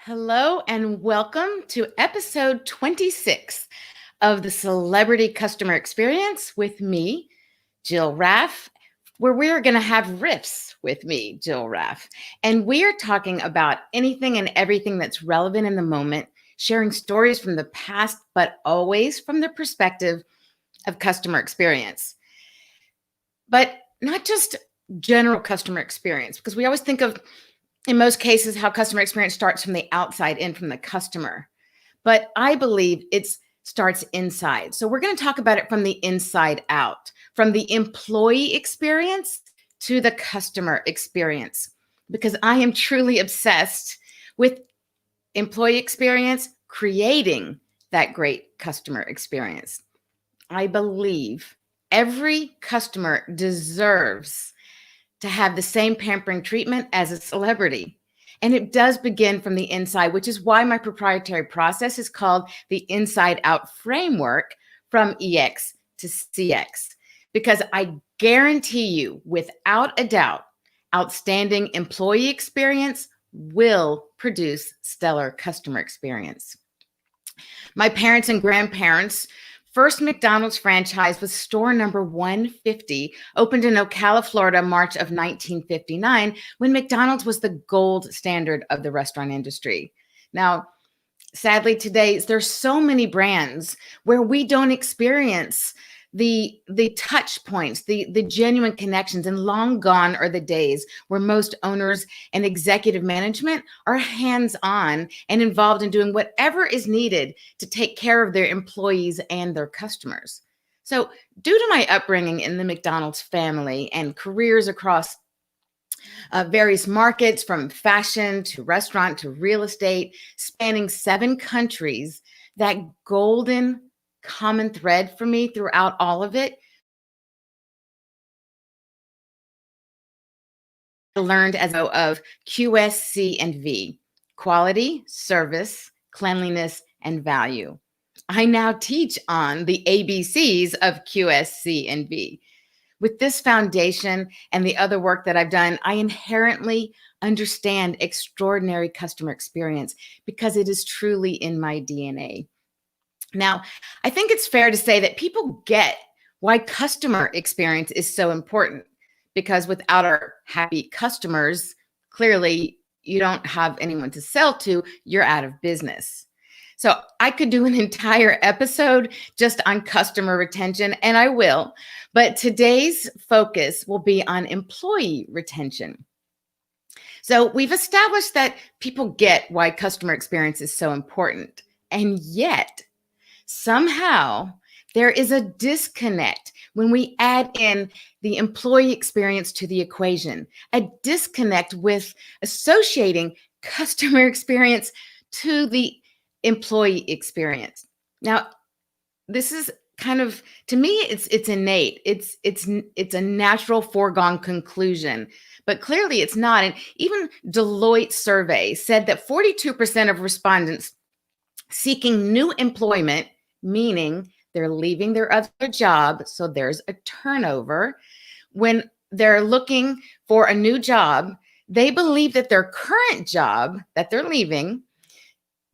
Hello and welcome to episode 26 of the Celebrity Customer Experience with me, Jill Raff, where we are going to have riffs with me, Jill Raff. And we are talking about anything and everything that's relevant in the moment, sharing stories from the past, but always from the perspective of customer experience. But not just general customer experience, because we always think of in most cases, how customer experience starts from the outside in, from the customer. But I believe it starts inside. So we're going to talk about it from the inside out, from the employee experience to the customer experience, because I am truly obsessed with employee experience, creating that great customer experience. I believe every customer deserves to have the same pampering treatment as a celebrity. And it does begin from the inside, which is why my proprietary process is called the Inside Out Framework, from EX to CX. Because I guarantee you, without a doubt, outstanding employee experience will produce stellar customer experience. My parents and grandparents' first McDonald's franchise was store number 150, opened in Ocala, Florida, March of 1959, when McDonald's was the gold standard of the restaurant industry. Now, sadly, today, there's so many brands where we don't experience the touch points, the genuine connections, and long gone are the days where most owners and executive management are hands-on and involved in doing whatever is needed to take care of their employees and their customers. So, due to my upbringing in the McDonald's family and careers across various markets, from fashion to restaurant to real estate, spanning 7 countries, that golden common thread for me throughout all of it, I learned as of QSC and V: quality, service, cleanliness, and value. I now teach on the ABCs of QSC and V. With this foundation and the other work that I've done, I inherently understand extraordinary customer experience because it is truly in my DNA. Now, I think it's fair to say that people get why customer experience is so important, because without our happy customers, clearly you don't have anyone to sell to, you're out of business. So I could do an entire episode just on customer retention, and I will, but today's focus will be on employee retention. So we've established that people get why customer experience is so important, and yet somehow there is a disconnect when we add in the employee experience to the equation, a disconnect with associating customer experience to the employee experience. Now, this is kind of, to me, it's innate. It's a natural foregone conclusion, but clearly it's not. And even Deloitte survey said that 42% of respondents seeking new employment, meaning they're leaving their other job, so there's a turnover. When they're looking for a new job, they believe that their current job that they're leaving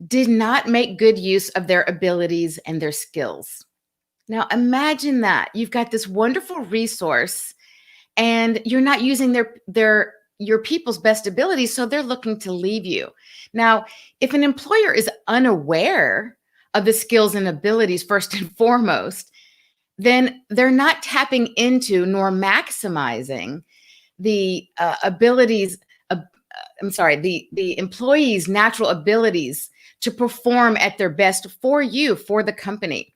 did not make good use of their abilities and their skills. Now, imagine that. You've got this wonderful resource and you're not using your people's best abilities, so they're looking to leave you. Now, if an employer is unaware of the skills and abilities first and foremost, then they're not tapping into nor maximizing the abilities of, the employee's natural abilities to perform at their best for you, for the company.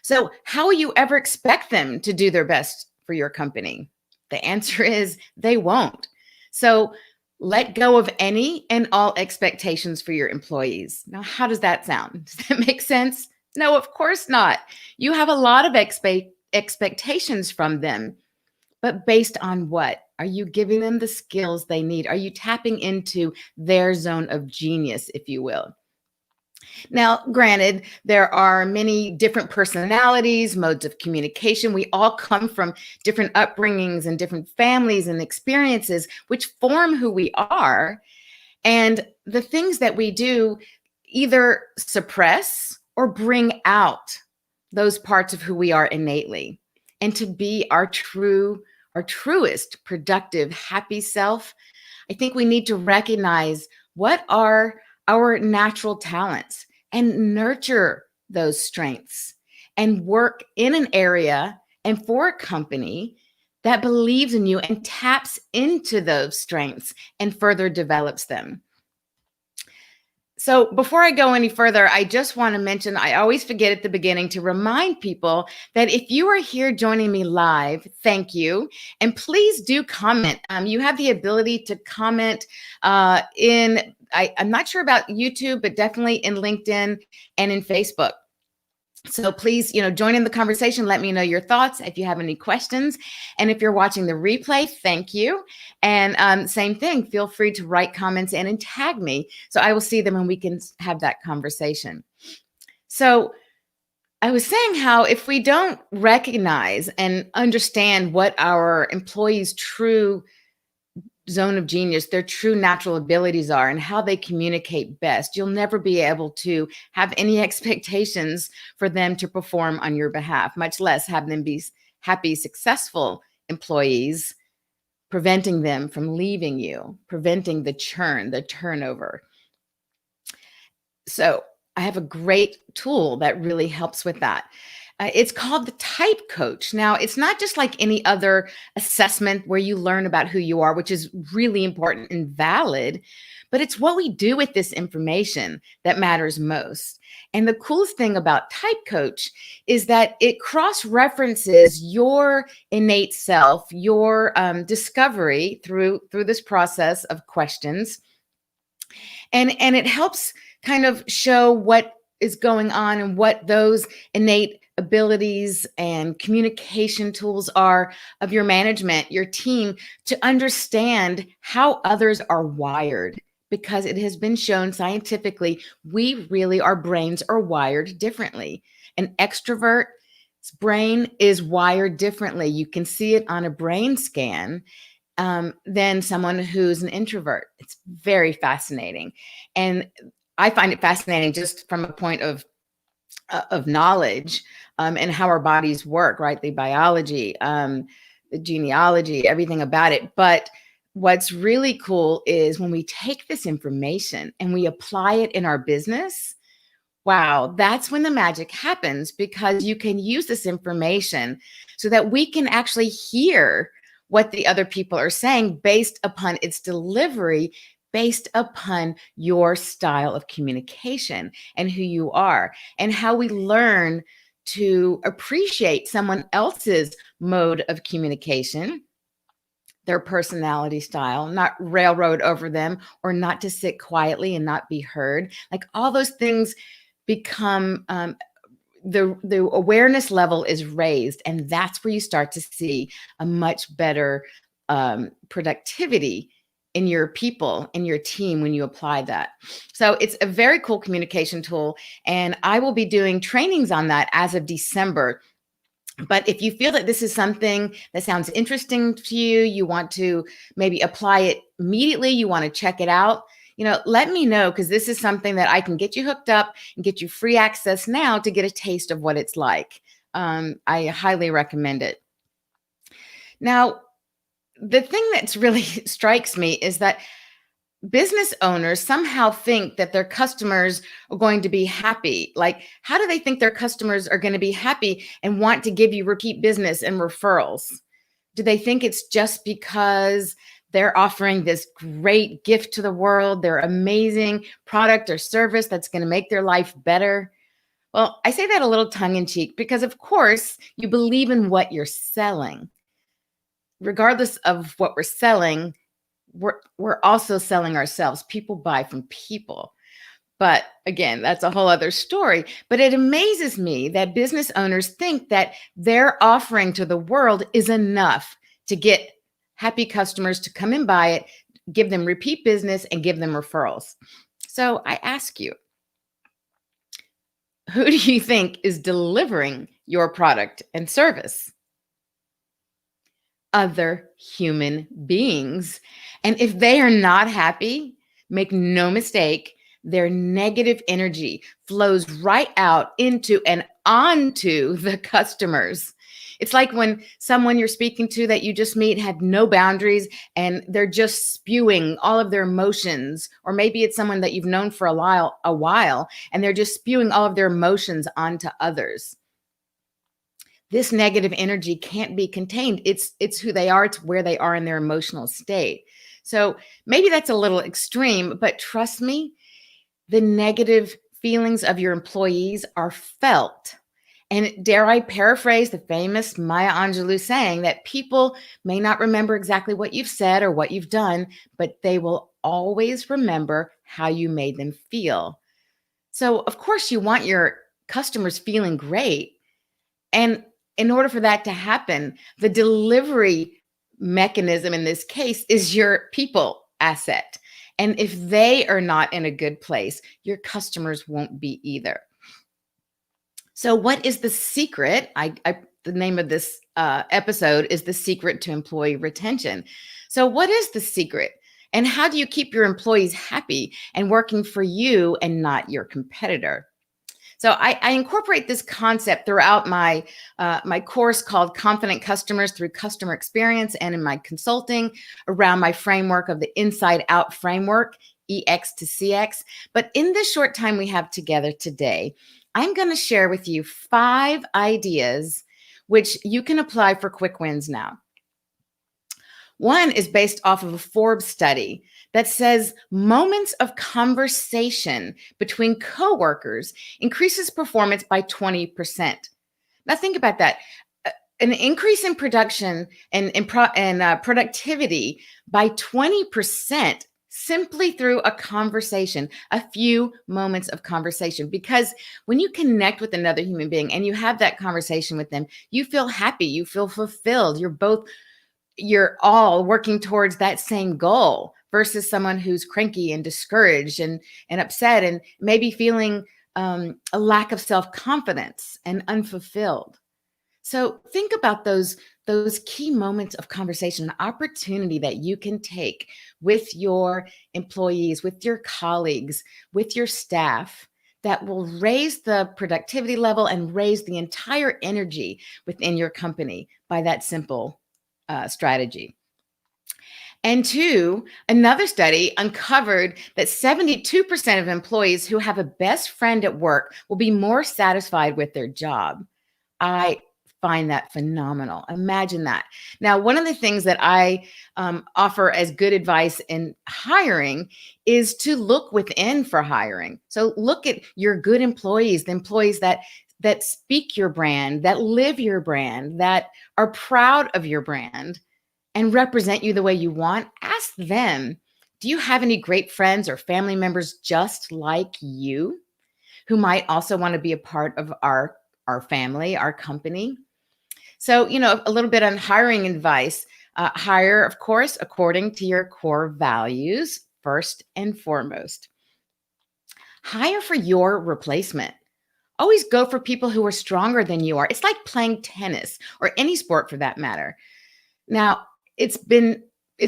So how will you ever expect them to do their best for your company? The answer is they won't. So let go of any and all expectations for your employees. Now, how does that sound? Does that make sense? No, of course not. You have a lot of expectations from them, but based on what? Are you giving them the skills they need? Are you tapping into their zone of genius, if you will? Now, granted, there are many different personalities, modes of communication. We all come from different upbringings and different families and experiences, which form who we are. And the things that we do either suppress or bring out those parts of who we are innately. And to be our truest, productive, happy self, I think we need to recognize what are our natural talents and nurture those strengths and work in an area and for a company that believes in you and taps into those strengths and further develops them. So, before I go any further, I just want to mention I always forget at the beginning to remind people that if you are here joining me live, thank you. And please do comment. You have the ability to comment I'm not sure about YouTube, but definitely in LinkedIn and in Facebook. So please, join in the conversation. Let me know your thoughts if you have any questions. And if you're watching the replay, thank you. And same thing, feel free to write comments in and tag me so I will see them and we can have that conversation. So I was saying how if we don't recognize and understand what our employees' true zone of genius, their true natural abilities are and how they communicate best, you'll never be able to have any expectations for them to perform on your behalf, much less have them be happy, successful employees, preventing them from leaving you, preventing the churn, the turnover. So I have a great tool that really helps with that. It's called the Type Coach. Now, it's not just like any other assessment where you learn about who you are, which is really important and valid, but it's what we do with this information that matters most. And the coolest thing about Type Coach is that it cross-references your innate self, your discovery through this process of questions. And it helps kind of show what is going on and what those innate abilities and communication tools are of your management, your team, to understand how others are wired. Because it has been shown scientifically, our brains are wired differently. An extrovert's brain is wired differently. You can see it on a brain scan than someone who's an introvert. It's very fascinating. And I find it fascinating just from a point of knowledge and how our bodies work, right? The biology, the genealogy, everything about it. But what's really cool is when we take this information and we apply it in our business, wow, that's when the magic happens, because you can use this information so that we can actually hear what the other people are saying based upon its delivery, based upon your style of communication and who you are, and how we learn to appreciate someone else's mode of communication, their personality style, not railroad over them, or not to sit quietly and not be heard. Like all those things become the awareness level is raised, and that's where you start to see a much better productivity in your people, in your team when you apply that. So it's a very cool communication tool, and I will be doing trainings on that as of December. But if you feel that this is something that sounds interesting to you, you want to maybe apply it immediately, you want to check it out, let me know, because this is something that I can get you hooked up and get you free access now to get a taste of what it's like. I highly recommend it. Now, the thing that's really strikes me is that business owners somehow think that their customers are going to be happy. Like, how do they think their customers are going to be happy and want to give you repeat business and referrals? Do they think it's just because they're offering this great gift to the world, their amazing product or service that's going to make their life better? Well, I say that a little tongue in cheek because, of course, you believe in what you're selling. Regardless of what we're selling, we're also selling ourselves. People buy from people. But again, that's a whole other story. But it amazes me that business owners think that their offering to the world is enough to get happy customers to come and buy it, give them repeat business, and give them referrals. So I ask you, who do you think is delivering your product and service? Other human beings. And if they are not happy, Make no mistake, their negative energy flows right out into and onto the customers. It's like when someone you're speaking to that you just meet had no boundaries and they're just spewing all of their emotions, or maybe it's someone that you've known for a while and they're just spewing all of their emotions onto others. This negative energy can't be contained. It's who they are, it's where they are in their emotional state. So maybe that's a little extreme, but trust me, the negative feelings of your employees are felt. And dare I paraphrase the famous Maya Angelou saying that people may not remember exactly what you've said or what you've done, but they will always remember how you made them feel. So, of course, you want your customers feeling great. And in order for that to happen, the delivery mechanism in this case is your people asset. And if they are not in a good place, your customers won't be either. So, what is the secret? The name of this episode is The Secret to Employee Retention. So, what is the secret? And how do you keep your employees happy and working for you and not your competitor? So I incorporate this concept throughout my course called Confident Customers Through Customer Experience, and in my consulting around my framework of the Inside Out framework, EX to CX. But in this short time we have together today, I'm going to share with you 5 ideas which you can apply for quick wins now. One is based off of a Forbes study that says moments of conversation between coworkers increases performance by 20%. Now think about that. An increase in production and productivity by 20% simply through a conversation, a few moments of conversation. Because when you connect with another human being and you have that conversation with them, you feel happy, you feel fulfilled. You're all working towards that same goal versus someone who's cranky and discouraged and upset and maybe feeling a lack of self-confidence and unfulfilled. So think about those key moments of conversation, the opportunity that you can take with your employees, with your colleagues, with your staff, that will raise the productivity level and raise the entire energy within your company by that simple strategy. And 2, another study uncovered that 72% of employees who have a best friend at work will be more satisfied with their job. I find that phenomenal. Imagine that. Now, one of the things that I offer as good advice in hiring is to look within for hiring. So look at your good employees, the employees that speak your brand, that live your brand, that are proud of your brand and represent you the way you want. Ask them, do you have any great friends or family members just like you who might also want to be a part of our family, our company? So, a little bit on hiring advice. Hire, of course, according to your core values, first and foremost. Hire for your replacement. Always go for people who are stronger than you are. It's like playing tennis or any sport for that matter. Now, it's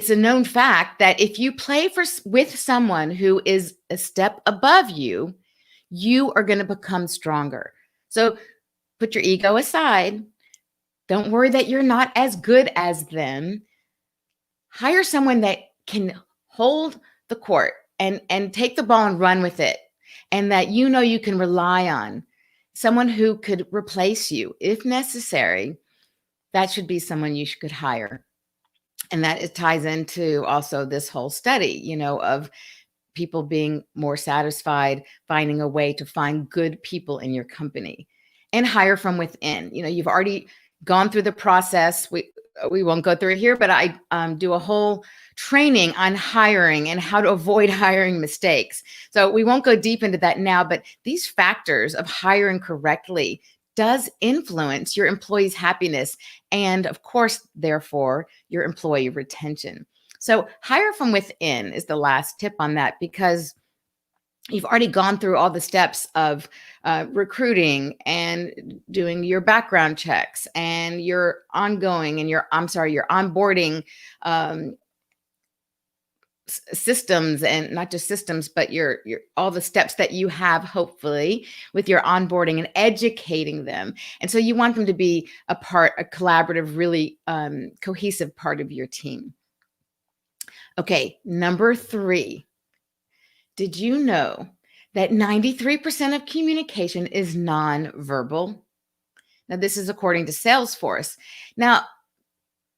a known fact that if you play with someone who is a step above you, you are going to become stronger. So put your ego aside. Don't worry that you're not as good as them. Hire someone that can hold the court and take the ball and run with it, and that you can rely on. Someone who could replace you if necessary. That should be someone you could hire. And that it ties into also this whole study, of people being more satisfied, finding a way to find good people in your company, and hire from within. You've already gone through the process. We won't go through it here, but I do a whole training on hiring and how to avoid hiring mistakes. So we won't go deep into that now, but these factors of hiring correctly does influence your employees' happiness and, of course, therefore, your employee retention. So hire from within is the last tip on that, because you've already gone through all the steps of recruiting and doing your background checks and your ongoing and your onboarding systems, and not just systems, but your all the steps that you have, hopefully, with your onboarding and educating them. And so you want them to be a collaborative, really cohesive part of your team. Okay, number 3. Did you know that 93% of communication is nonverbal? Now, this is according to Salesforce. Now,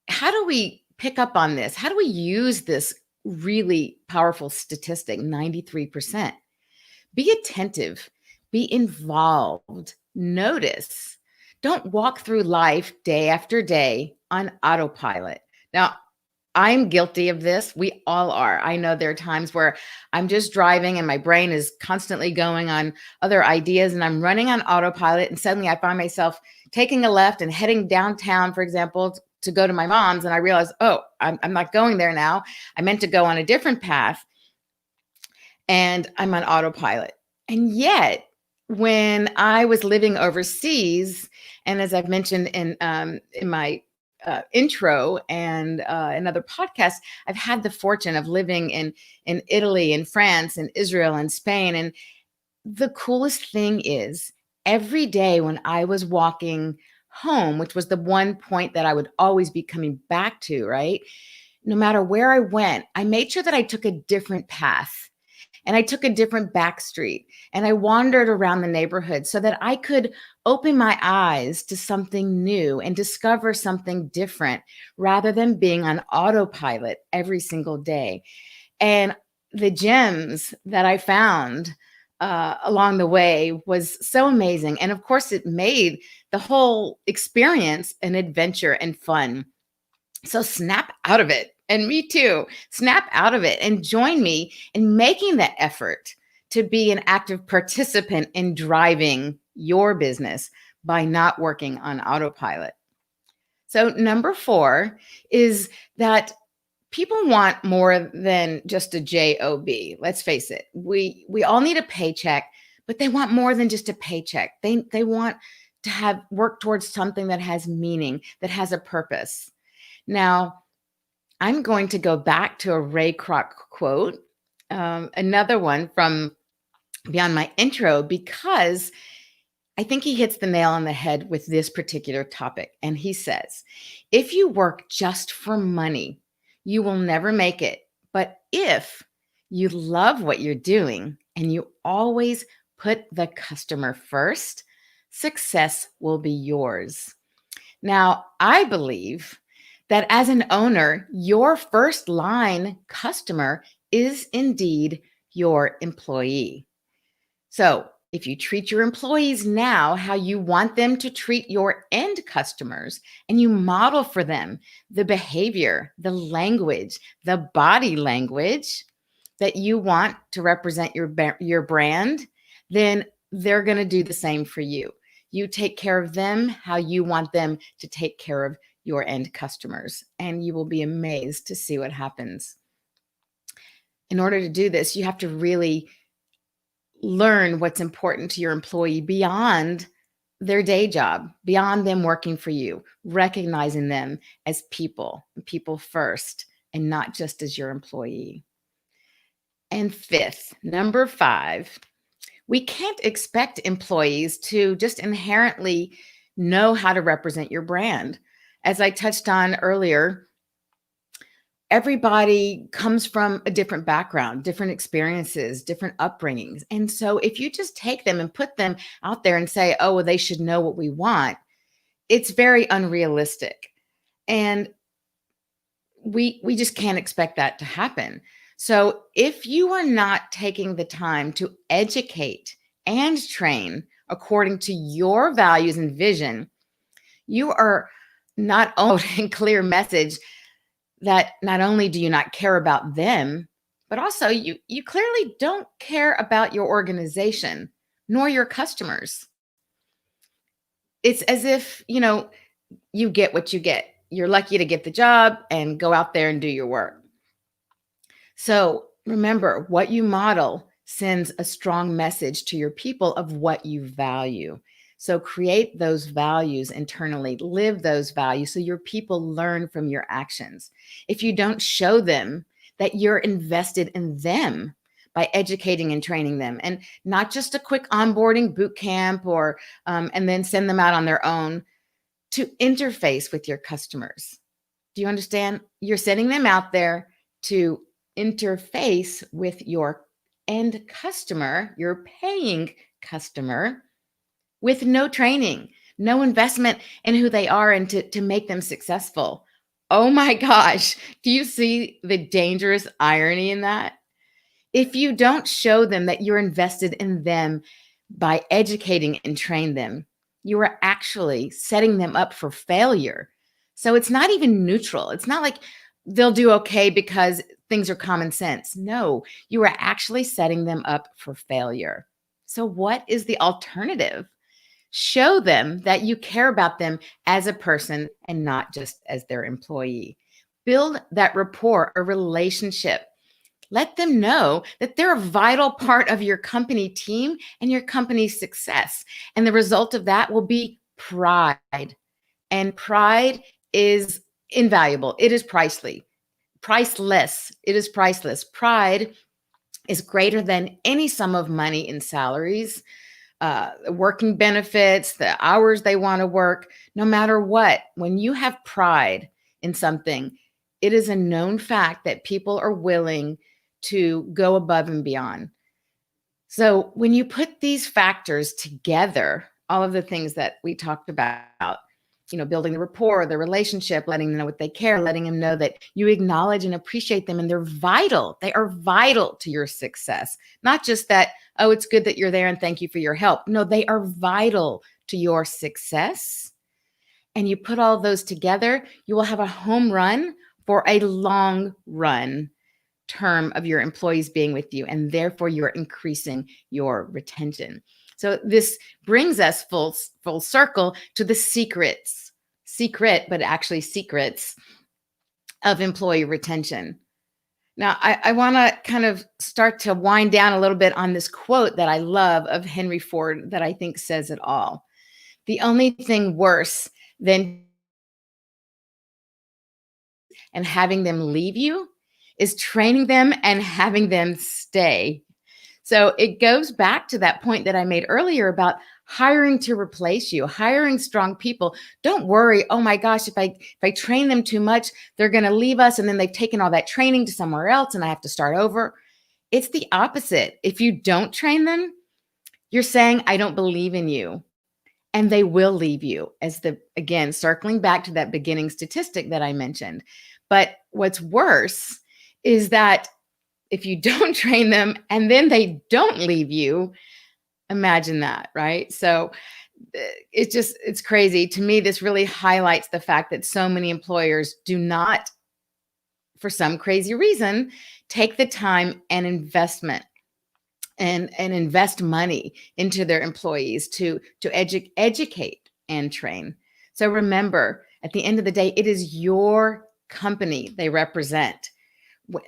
how do we pick up on this? How do we use this really powerful statistic, 93%? Be attentive, be involved, notice. Don't walk through life day after day on autopilot. Now, I'm guilty of this. We all are. I know there are times where I'm just driving and my brain is constantly going on other ideas and I'm running on autopilot. And suddenly I find myself taking a left and heading downtown, for example, to go to my mom's. And I realize, oh, I'm not going there now. I meant to go on a different path and I'm on autopilot. And yet, when I was living overseas, and as I've mentioned in my intro and another podcast, I've had the fortune of living in Italy and France and Israel and Spain. And the coolest thing is every day when I was walking home, which was the one point that I would always be coming back to, right? No matter where I went, I made sure that I took a different path and I took a different back street and I wandered around the neighborhood so that I could open my eyes to something new and discover something different rather than being on autopilot every single day. And the gems that I found along the way was so amazing. And of course, it made the whole experience an adventure and fun. So snap out of it. And me too. Snap out of it and join me in making the effort to be an active participant in driving your business by not working on autopilot. So number 4 is that people want more than just a job. Let's face it. We all need a paycheck, but they want more than just a paycheck. They want to have work towards something that has meaning, that has a purpose. Now, I'm going to go back to a Ray Kroc quote, another one from Beyond My Intro, because I think he hits the nail on the head with this particular topic. And he says, if you work just for money, you will never make it. But if you love what you're doing and you always put the customer first, success will be yours. Now, I believe that as an owner, your first line customer is indeed your employee. So if you treat your employees now how you want them to treat your end customers, and you model for them the behavior, the language, the body language that you want to represent your brand, then they're going to do the same for you. You take care of them how you want them to take care of your end customers, and you will be amazed to see what happens. In order to do this, you have to really learn what's important to your employee beyond their day job, beyond them working for you, recognizing them as people first, and not just as your employee. And 5th, number 5, we can't expect employees to just inherently know how to represent your brand. As I touched on earlier, everybody comes from a different background, different experiences, different upbringings. And so if you just take them and put them out there and say, oh, well, they should know what we want, it's very unrealistic. And we just can't expect that to happen. So if you are not taking the time to educate and train according to your values and vision, you are not only in clear message that not only do you not care about them, but also you clearly don't care about your organization nor your customers. It's as if, you get what you get. You're lucky to get the job and go out there and do your work. So remember, what you model sends a strong message to your people of what you value. So create those values internally, live those values so your people learn from your actions. If you don't show them that you're invested in them by educating and training them, and not just a quick onboarding boot camp or and then send them out on their own to interface with your customers. Do you understand? You're sending them out there to interface with your end customer, your paying customer, with no training, no investment in who they are and to make them successful. Oh my gosh. Do you see the dangerous irony in that? If you don't show them that you're invested in them by educating and train them, you are actually setting them up for failure. So it's not even neutral. It's not like they'll do okay because things are common sense. No, you are actually setting them up for failure. So, what is the alternative? Show them that you care about them as a person and not just as their employee. Build that rapport, a relationship. Let them know that they're a vital part of your company team and your company's success. And the result of that will be pride. And pride is invaluable. It is priceless. It is priceless. Pride is greater than any sum of money in salaries, working benefits, the hours they want to work, no matter what. When you have pride in something, it is a known fact that people are willing to go above and beyond. So when you put these factors together, all of the things that we talked about, building the rapport, the relationship, letting them know what they care, letting them know that you acknowledge and appreciate them and they're vital. They are vital to your success. Not just that, oh, it's good that you're there and thank you for your help. No, they are vital to your success. And you put all those together, you will have a home run for a long run term of your employees being with you, and therefore you're increasing your retention. So this brings us full circle to the secret, but actually secrets of employee retention. Now, I want to kind of start to wind down a little bit on this quote that I love of Henry Ford that I think says it all. The only thing worse than and having them leave you is training them and having them stay. So it goes back to that point that I made earlier about hiring to replace you, hiring strong people. Don't worry, oh my gosh, if I train them too much, they're going to leave us and then they've taken all that training to somewhere else and I have to start over. It's the opposite. If you don't train them, you're saying, I don't believe in you. And they will leave you, again, circling back to that beginning statistic that I mentioned. But what's worse is that if you don't train them and then they don't leave you, imagine that, right? So it's crazy. To me, this really highlights the fact that so many employers do not, for some crazy reason, take the time and investment and invest money into their employees to educate and train. So remember, at the end of the day, it is your company they represent.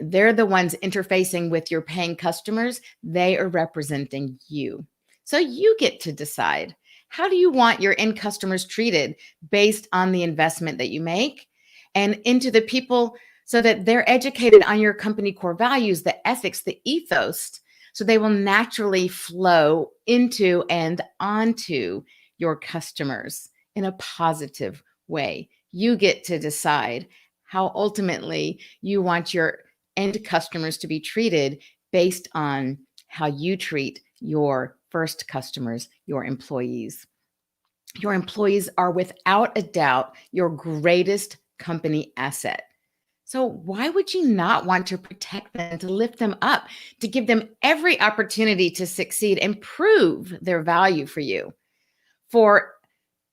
They're the ones interfacing with your paying customers. They are representing you. So you get to decide, how do you want your end customers treated based on the investment that you make and into the people so that they're educated on your company core values, the ethics, the ethos, so they will naturally flow into and onto your customers in a positive way. You get to decide how ultimately you want your end customers to be treated based on how you treat your first customers, your employees. Your employees are without a doubt your greatest company asset. So why would you not want to protect them, to lift them up, to give them every opportunity to succeed and prove their value for you, for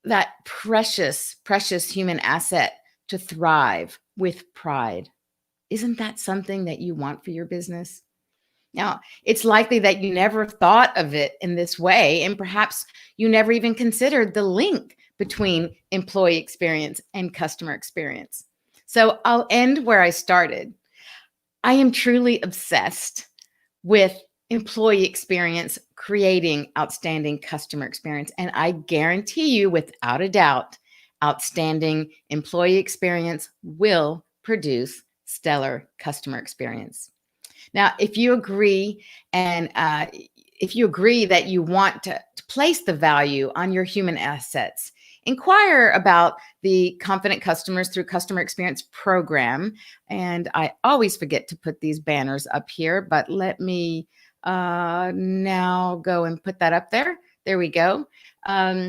that precious, precious human asset to thrive with pride? Isn't that something that you want for your business? Now, it's likely that you never thought of it in this way, and perhaps you never even considered the link between employee experience and customer experience. So I'll end where I started. I am truly obsessed with employee experience creating outstanding customer experience. And I guarantee you, without a doubt, outstanding employee experience will produce stellar customer experience. Now, if you agree and if you agree that you want to place the value on your human assets, inquire about the Confident Customers Through Customer Experience program. And I always forget to put these banners up here, but let me now go and put that up there. There we go. Um,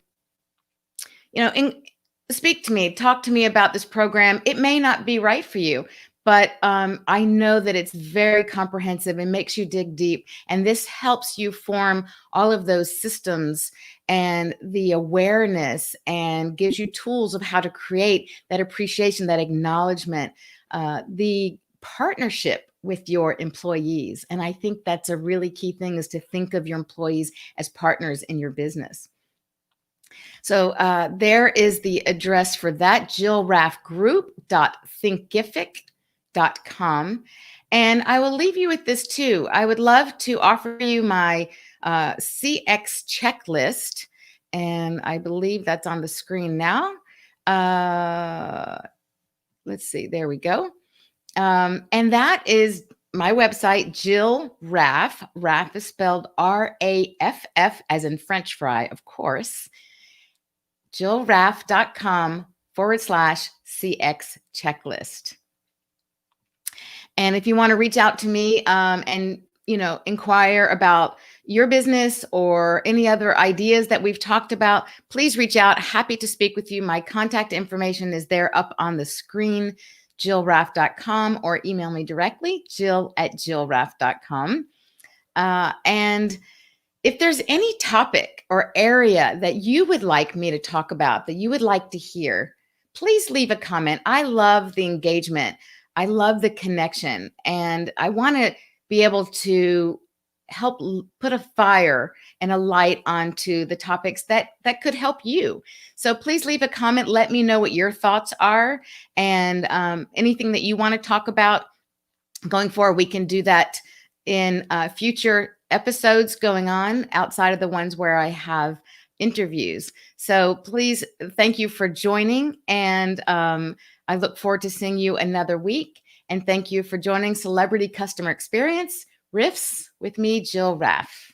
speak to me, talk to me about this program. It may not be right for you, but I know that it's very comprehensive and makes you dig deep. And this helps you form all of those systems and the awareness and gives you tools of how to create that appreciation, that acknowledgement, the partnership with your employees. And I think that's a really key thing, is to think of your employees as partners in your business. So there is the address for that, jillraffgroup.thinkific.com. And I will leave you with this too. I would love to offer you my CX checklist. And I believe that's on the screen now. Let's see, there we go. And that is my website, Jill Raff. Raff is spelled RAFF, as in French fry, of course. jillraff.com/CX checklist. And if you want to reach out to me and inquire about your business or any other ideas that we've talked about, please reach out. Happy to speak with you. My contact information is there up on the screen, jillraff.com, or email me directly, jill@jillraff.com. And if there's any topic or area that you would like me to talk about, that you would like to hear, please leave a comment. I love the engagement. I love the connection. And I want to be able to help put a fire and a light onto the topics that could help you. So please leave a comment. Let me know what your thoughts are, and anything that you want to talk about going forward. We can do that in future episodes going on outside of the ones where I have interviews. So please, thank you for joining. And I look forward to seeing you another week. And thank you for joining Celebrity Customer Experience Riffs with me, Jill Raff.